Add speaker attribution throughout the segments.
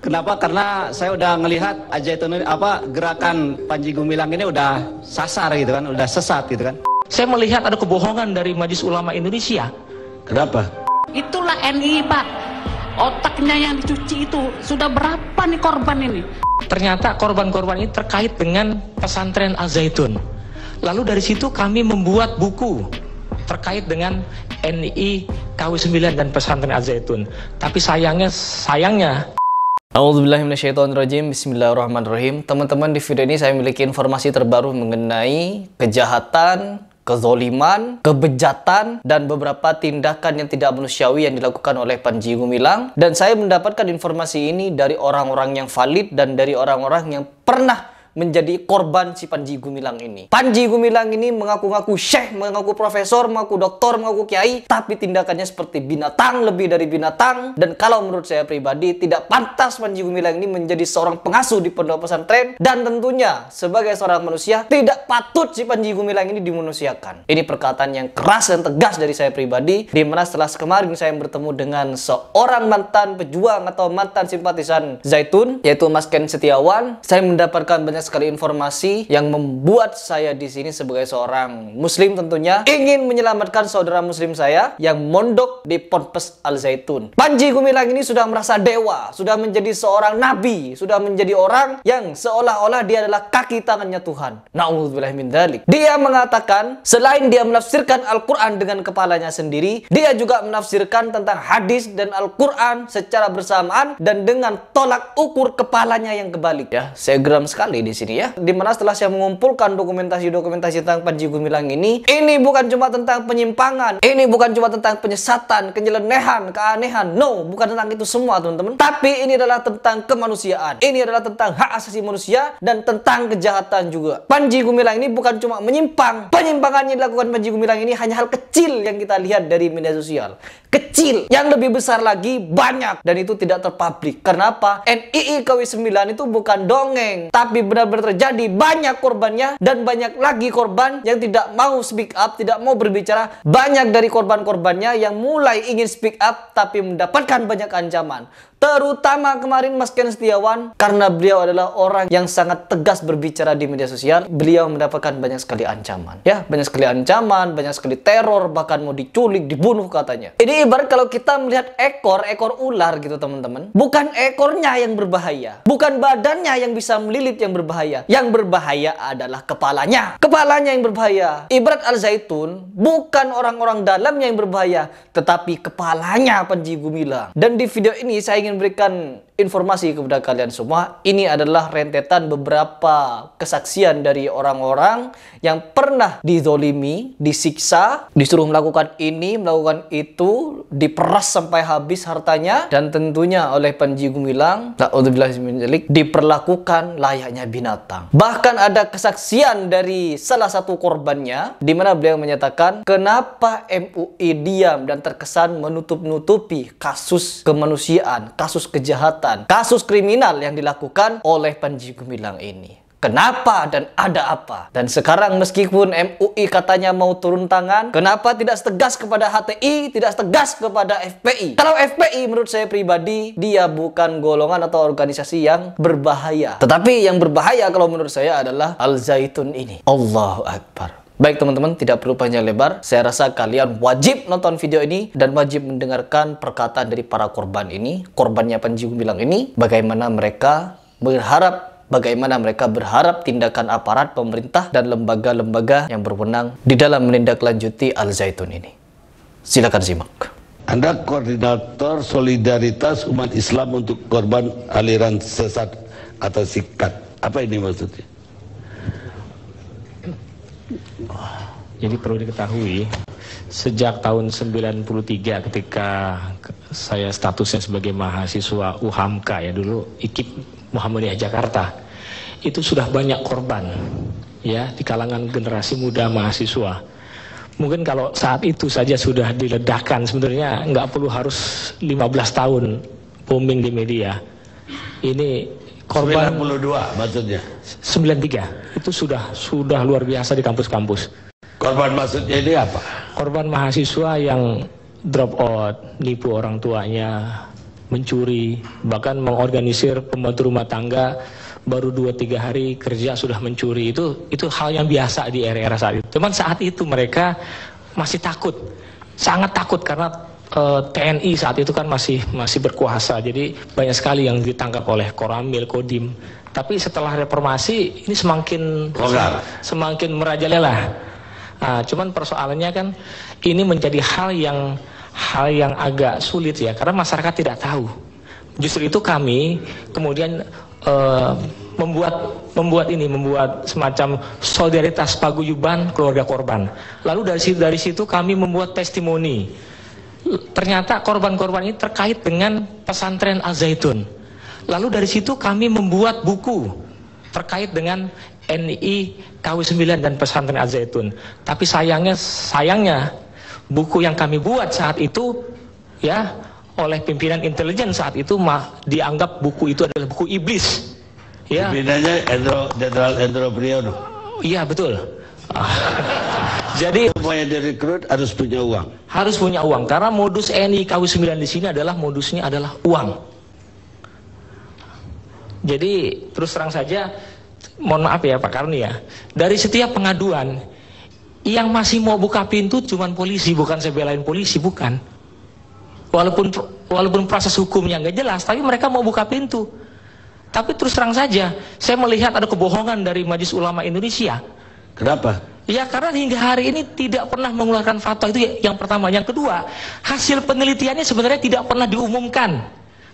Speaker 1: Kenapa? Karena saya udah ngelihat Al-Zaitun gerakan Panji Gumilang ini udah sasar gitu kan, udah sesat gitu kan.
Speaker 2: Saya melihat ada kebohongan dari Majelis Ulama Indonesia.
Speaker 1: Kenapa?
Speaker 3: Itulah NI, Pak. Otaknya yang dicuci itu. Sudah berapa nih korban ini?
Speaker 2: Ternyata korban-korban ini terkait dengan pesantren Al-Zaitun. Lalu dari situ kami membuat buku terkait dengan NI KW9 dan pesantren Al-Zaitun. Tapi sayangnya
Speaker 4: A'udzubillahiminasyaitonirrajim. Bismillahirrahmanirrahim. Teman-teman, di video ini saya memiliki informasi terbaru mengenai kejahatan, kezoliman, kebejatan, dan beberapa tindakan yang tidak manusiawi yang dilakukan oleh Panji Gumilang. Dan saya mendapatkan informasi ini dari orang-orang yang valid dan dari orang-orang yang pernah menjadi korban si Panji Gumilang ini. Panji Gumilang ini mengaku-ngaku syekh, mengaku profesor, mengaku doktor, mengaku kiai, tapi tindakannya seperti binatang, lebih dari binatang. Dan kalau menurut saya pribadi, tidak pantas Panji Gumilang ini menjadi seorang pengasuh di pondok pesantren. Dan tentunya sebagai seorang manusia, tidak patut si Panji Gumilang ini dimanusiakan. Ini perkataan yang keras dan tegas dari saya pribadi, dimana setelah kemarin saya bertemu dengan seorang mantan pejuang atau mantan simpatisan Zaitun, yaitu Mas Ken Setiawan. Saya mendapatkan banyak sekali informasi yang membuat saya di sini sebagai seorang muslim tentunya ingin menyelamatkan saudara muslim saya yang mondok di Ponpes Al-Zaitun. Panji Gumilang ini sudah merasa dewa, sudah menjadi seorang nabi, sudah menjadi orang yang seolah-olah dia adalah kaki tangannya Tuhan. Na'udzubillah min dzalik. Dia mengatakan selain dia menafsirkan Al-Quran dengan kepalanya sendiri, dia juga menafsirkan tentang hadis dan Al-Quran secara bersamaan dan dengan tolak ukur kepalanya yang kebalik. Ya, saya geram sekali di sini ya. Dimana setelah saya mengumpulkan dokumentasi tentang Panji Gumilang ini bukan cuma tentang penyimpangan, ini bukan cuma tentang penyesatan, kenyelenehan, keanehan. No, bukan tentang itu semua teman-teman. Tapi ini adalah tentang kemanusiaan. Ini adalah tentang hak asasi manusia dan tentang kejahatan juga. Panji Gumilang ini bukan cuma menyimpang. Penyimpangan yang dilakukan Panji Gumilang ini hanya hal kecil yang kita lihat dari media sosial. Kecil. Yang lebih besar lagi banyak. Dan itu tidak terpublik. Kenapa? NII KW9 itu bukan dongeng, tapi benar-benar terjadi, banyak korbannya, dan banyak lagi korban yang tidak mau speak up, tidak mau berbicara. Banyak dari korban-korbannya yang mulai ingin speak up tapi mendapatkan banyak ancaman. Terutama kemarin Mas Ken Setiawan, karena beliau adalah orang yang sangat tegas berbicara di media sosial, beliau mendapatkan banyak sekali ancaman. Ya, banyak sekali ancaman, banyak sekali teror, bahkan mau diculik, dibunuh katanya. Ini ibarat kalau kita melihat ekor ular gitu teman-teman. Bukan ekornya yang berbahaya, bukan badannya yang bisa melilit yang berbahaya. Yang berbahaya adalah kepalanya. Kepalanya yang berbahaya. Ibarat Al-Zaitun, bukan orang-orang dalamnya yang berbahaya, tetapi kepalanya Panji Gumilang. Dan di video ini saya ingin berikan informasi kepada kalian semua. Ini adalah rentetan beberapa kesaksian dari orang-orang yang pernah dizolimi, disiksa, disuruh melakukan ini, melakukan itu, diperas sampai habis hartanya, dan tentunya oleh Panji Gumilang diperlakukan layaknya binatang. Bahkan ada kesaksian dari salah satu korbannya, di mana beliau menyatakan, kenapa MUI diam dan terkesan menutup-nutupi kasus kemanusiaan, kasus kejahatan, kasus kriminal yang dilakukan oleh Panji Gumilang ini. Kenapa dan ada apa? Dan sekarang meskipun MUI katanya mau turun tangan, kenapa tidak setegas kepada HTI, tidak setegas kepada FPI? Kalau FPI menurut saya pribadi, dia bukan golongan atau organisasi yang berbahaya. Tetapi yang berbahaya kalau menurut saya adalah Al-Zaitun ini. Allahu Akbar. Baik teman-teman, tidak perlu panjang lebar. Saya rasa kalian wajib nonton video ini dan wajib mendengarkan perkataan dari para korban ini, korbannya Panji Gumilang ini, bagaimana mereka berharap tindakan aparat pemerintah dan lembaga-lembaga yang berwenang di dalam menindaklanjuti Al-Zaitun ini. Silakan simak.
Speaker 5: Anda koordinator solidaritas umat Islam untuk korban aliran sesat atau sikat. Apa ini maksudnya?
Speaker 2: Jadi perlu diketahui, sejak tahun 93 ketika saya statusnya sebagai mahasiswa UHAMKA, ya dulu IKIP Muhammadiyah Jakarta, itu sudah banyak korban ya di kalangan generasi muda mahasiswa. Mungkin kalau saat itu saja sudah diledakkan, sebenarnya nggak perlu harus 15 tahun booming di media. Ini korban
Speaker 5: 92 maksudnya.
Speaker 2: 93 itu sudah luar biasa di kampus-kampus.
Speaker 5: Korban maksudnya ini apa?
Speaker 2: Korban mahasiswa yang drop out, nipu orang tuanya, mencuri, bahkan mengorganisir pembantu rumah tangga baru 2-3 hari kerja sudah mencuri. Itu hal yang biasa di era-era saat itu. Cuman saat itu mereka masih takut, sangat takut, karena TNI saat itu kan masih berkuasa. Jadi banyak sekali yang ditangkap oleh Koramil, Kodim. Tapi setelah reformasi ini semakin merajalela. Nah, cuman persoalannya kan ini menjadi hal yang agak sulit ya, karena masyarakat tidak tahu. Justru itu kami kemudian membuat semacam solidaritas paguyuban keluarga korban. Lalu dari situ kami membuat testimoni. Ternyata korban-korban ini terkait dengan pesantren Al-Zaitun. Lalu dari situ kami membuat buku terkait dengan NI KW9 dan pesantren Al-Zaitun. Tapi sayangnya buku yang kami buat saat itu ya oleh pimpinan intelijen saat itu dianggap buku itu adalah buku iblis. Ya.
Speaker 5: Pimpinannya Jenderal Endro Priyono.
Speaker 2: Iya betul. Jadi
Speaker 5: supaya direkrut harus punya uang.
Speaker 2: Harus punya uang, karena modus NI KW9 di sini modusnya adalah uang. Jadi terus terang saja, mohon maaf ya Pak Karni ya, dari setiap pengaduan yang masih mau buka pintu cuman polisi, bukan saya belain polisi, bukan. Walaupun proses hukumnya nggak jelas, tapi mereka mau buka pintu. Tapi terus terang saja, saya melihat ada kebohongan dari Majelis Ulama Indonesia.
Speaker 5: Kenapa?
Speaker 2: Ya karena hingga hari ini tidak pernah mengeluarkan fatwa, itu yang pertama. Yang kedua, hasil penelitiannya sebenarnya tidak pernah diumumkan.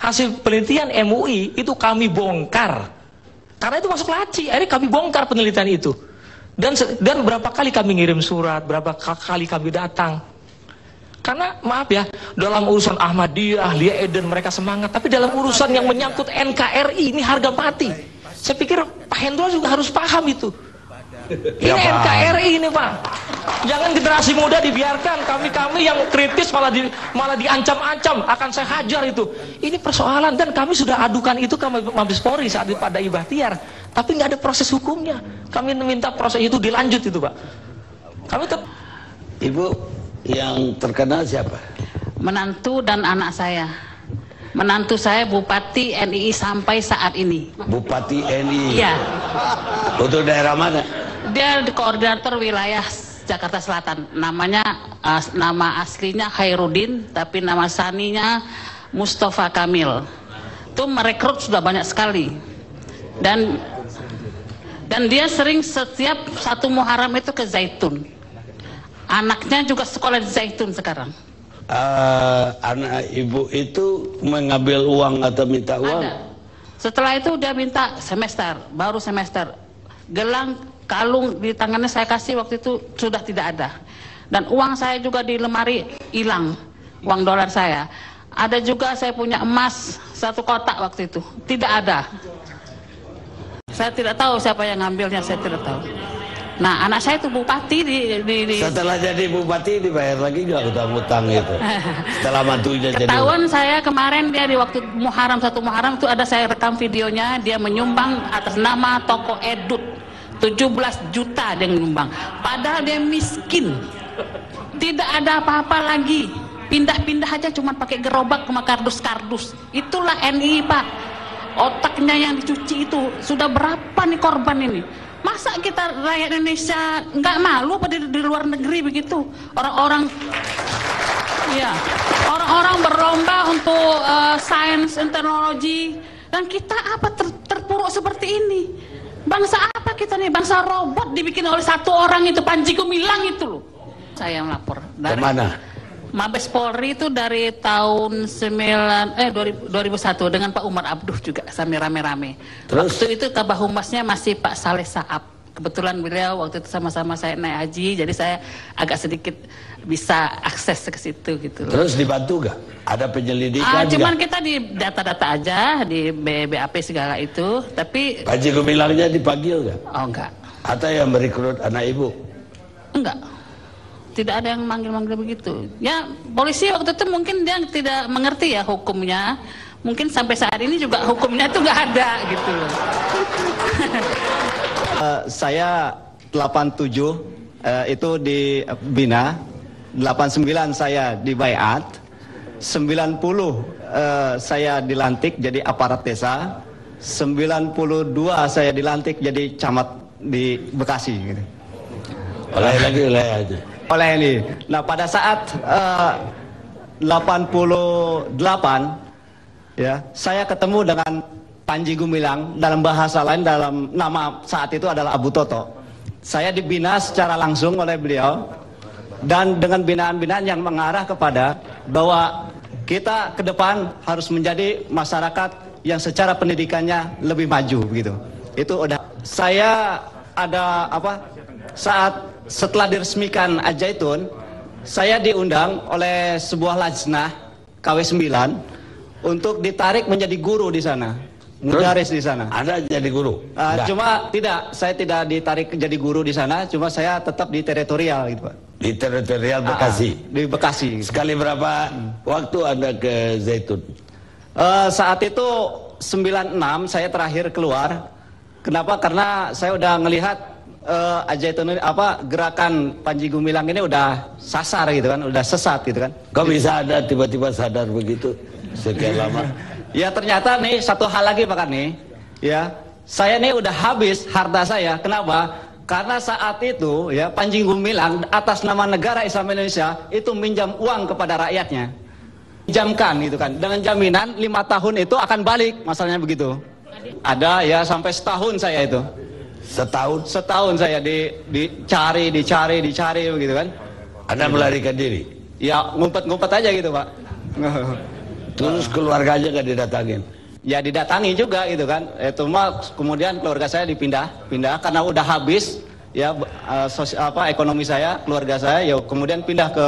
Speaker 2: Hasil penelitian MUI itu kami bongkar. Karena itu masuk laci, akhirnya kami bongkar penelitian itu. Dan berapa kali kami ngirim surat, berapa kali kami datang. Karena maaf ya, dalam urusan Ahmadiyah, Lia Eden mereka semangat, tapi dalam urusan yang menyangkut NKRI ini harga mati. Saya pikir Pak Hendro juga harus paham itu. Ini NKRI ini Pak. Jangan generasi muda dibiarkan, kami yang kritis malah diancam-ancam akan saya hajar itu. Ini persoalan, dan kami sudah adukan itu ke Mabes Polri saat pada Ibahtiar, tapi nggak ada proses hukumnya. Kami minta proses itu dilanjut itu Pak.
Speaker 5: Ibu yang terkenal siapa?
Speaker 3: Menantu dan anak saya. Menantu saya Bupati NII sampai saat ini.
Speaker 5: Bupati NII.
Speaker 3: Iya.
Speaker 5: Untuk daerah mana?
Speaker 3: Dia di koordinator wilayah Jakarta Selatan. Namanya nama aslinya Khairuddin, tapi nama saninya Mustafa Kamil. Itu merekrut sudah banyak sekali. Dan dia sering setiap satu Muharram itu ke Zaitun. Anaknya juga sekolah di Zaitun sekarang.
Speaker 5: Anak ibu itu mengambil uang atau minta uang?
Speaker 3: Ada. Setelah itu dia minta baru semester. Gelang, kalung di tangannya saya kasih waktu itu sudah tidak ada. Dan uang saya juga di lemari hilang, uang dolar saya. Ada juga saya punya emas 1 kotak waktu itu, tidak ada. Saya tidak tahu siapa yang ngambilnya, saya tidak tahu. Nah, anak saya itu bupati di
Speaker 5: Setelah jadi bupati dibayar lagi nggak utang-utang itu? Setelah mantunya jadi.
Speaker 3: Ketahuan saya kemarin dia di waktu Muharram 1 Muharram itu ada saya rekam videonya, dia menyumbang atas nama toko Edut 17 juta dia menyumbang. Padahal dia miskin. Tidak ada apa-apa lagi. Pindah-pindah aja cuma pakai gerobak sama kardus-kardus. Itulah NII Pak. Otaknya yang dicuci itu sudah berapa nih korban ini? Masa kita rakyat Indonesia nggak malu pada di luar negeri begitu? Orang-orang berlomba untuk sains dan teknologi, dan kita apa terpuruk seperti ini? Bangsa apa kita nih? Bangsa robot dibikin oleh satu orang itu, Panji Gumilang itu loh. Saya yang lapor dari
Speaker 5: kemana?
Speaker 3: Mabes Polri itu dari tahun 2001 dengan Pak Umar Abduh juga sampai rame-rame. Waktu itu Kabah Humasnya masih Pak Saleh Saab. Kebetulan beliau waktu itu sama-sama saya naik haji, jadi saya agak sedikit bisa akses ke situ gitu.
Speaker 5: Terus dibantu gak? Ada penyelidikan
Speaker 3: cuman kita di data-data aja, di BAP segala itu, tapi
Speaker 5: Panji Gumilangnya dipanggil gak?
Speaker 3: Oh enggak.
Speaker 5: Atau yang merekrut anak ibu?
Speaker 3: Enggak. Tidak ada yang manggil-manggil begitu. Ya, polisi waktu itu mungkin dia tidak mengerti ya hukumnya. Mungkin sampai saat ini juga hukumnya itu nggak ada gitu loh.
Speaker 1: Saya 87 itu di Bina, 89 saya di Baiat, saya dilantik jadi aparat desa, 92 saya dilantik jadi camat di Bekasi gitu.
Speaker 5: Oleh aja.
Speaker 1: Oleh ini. Nah, pada saat 88 ya, saya ketemu dengan Panji Gumilang, dalam bahasa lain dalam nama saat itu adalah Abu Toto. Saya dibina secara langsung oleh beliau dan dengan binaan-binaan yang mengarah kepada bahwa kita ke depan harus menjadi masyarakat yang secara pendidikannya lebih maju gitu. Itu udah saya ada setelah diresmikan Al-Zaitun, saya diundang oleh sebuah lajnah KW9 untuk ditarik menjadi guru di sana. Mudaris di sana.
Speaker 5: Anda jadi guru?
Speaker 1: Cuma saya tidak ditarik jadi guru di sana, cuma saya tetap di teritorial gitu, Pak.
Speaker 5: Di teritorial Bekasi?
Speaker 1: Di Bekasi.
Speaker 5: Sekali berapa waktu Anda ke Zaitun?
Speaker 1: Saat itu 96 saya terakhir keluar. Kenapa? Karena saya udah ngelihat Al-Zaitun gerakan Panji Gumilang ini udah sasar gitu kan, udah sesat gitu kan.
Speaker 5: Kok bisa Anda tiba-tiba sadar begitu sekian lama?
Speaker 1: Ya ternyata nih satu hal lagi Pak Kani, ya saya nih udah habis harta saya. Kenapa? Karena saat itu ya Panji Gumilang atas nama negara Islam Indonesia itu minjam uang kepada rakyatnya, pinjamkan gitu kan, dengan jaminan 5 tahun itu akan balik, masalahnya begitu. Ada ya sampai setahun saya itu. Setahun saya dicari begitu kan.
Speaker 5: Anda melarikan diri?
Speaker 1: Ya ngumpet-ngumpet aja gitu Pak.
Speaker 5: Terus keluarganya nggak didatangin?
Speaker 1: Ya didatangi juga gitu kan. Itu mah kemudian keluarga saya pindah karena udah habis ya ekonomi saya, keluarga saya ya kemudian pindah ke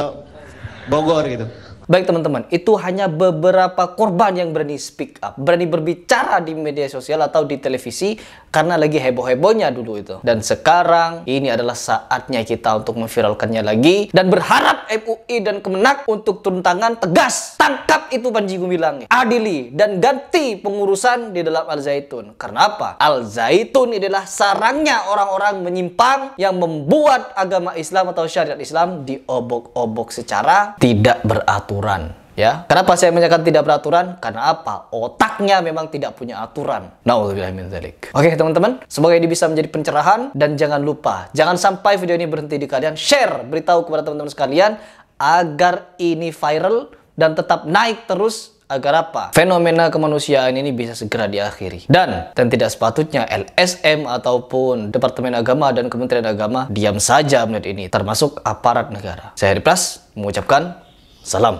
Speaker 1: Bogor gitu.
Speaker 4: Baik teman-teman, itu hanya beberapa korban yang berani speak up, berani berbicara di media sosial atau di televisi karena lagi heboh-hebohnya dulu itu. Dan sekarang ini adalah saatnya kita untuk memviralkannya lagi dan berharap MUI dan Kemenak untuk turun tangan tegas, tangkap itu Panji Gumilang, adili dan ganti pengurusan di dalam Al-Zaitun. Karena apa? Al-Zaitun adalah sarangnya orang-orang menyimpang yang membuat agama Islam atau syariat Islam diobok-obok secara tidak beraturan. Ya, kenapa saya menyatakan tidak beraturan? Karena apa? Otaknya memang tidak punya aturan. Nauzubillah min dzalik. Oke teman-teman, semoga ini bisa menjadi pencerahan dan jangan lupa, jangan sampai video ini berhenti di kalian. Share, beritahu kepada teman-teman sekalian agar ini viral dan tetap naik terus agar apa? Fenomena kemanusiaan ini bisa segera diakhiri. Dan tidak sepatutnya LSM ataupun Departemen Agama dan Kementerian Agama diam saja melihat ini, termasuk aparat negara. Saya Heri Pras mengucapkan salam.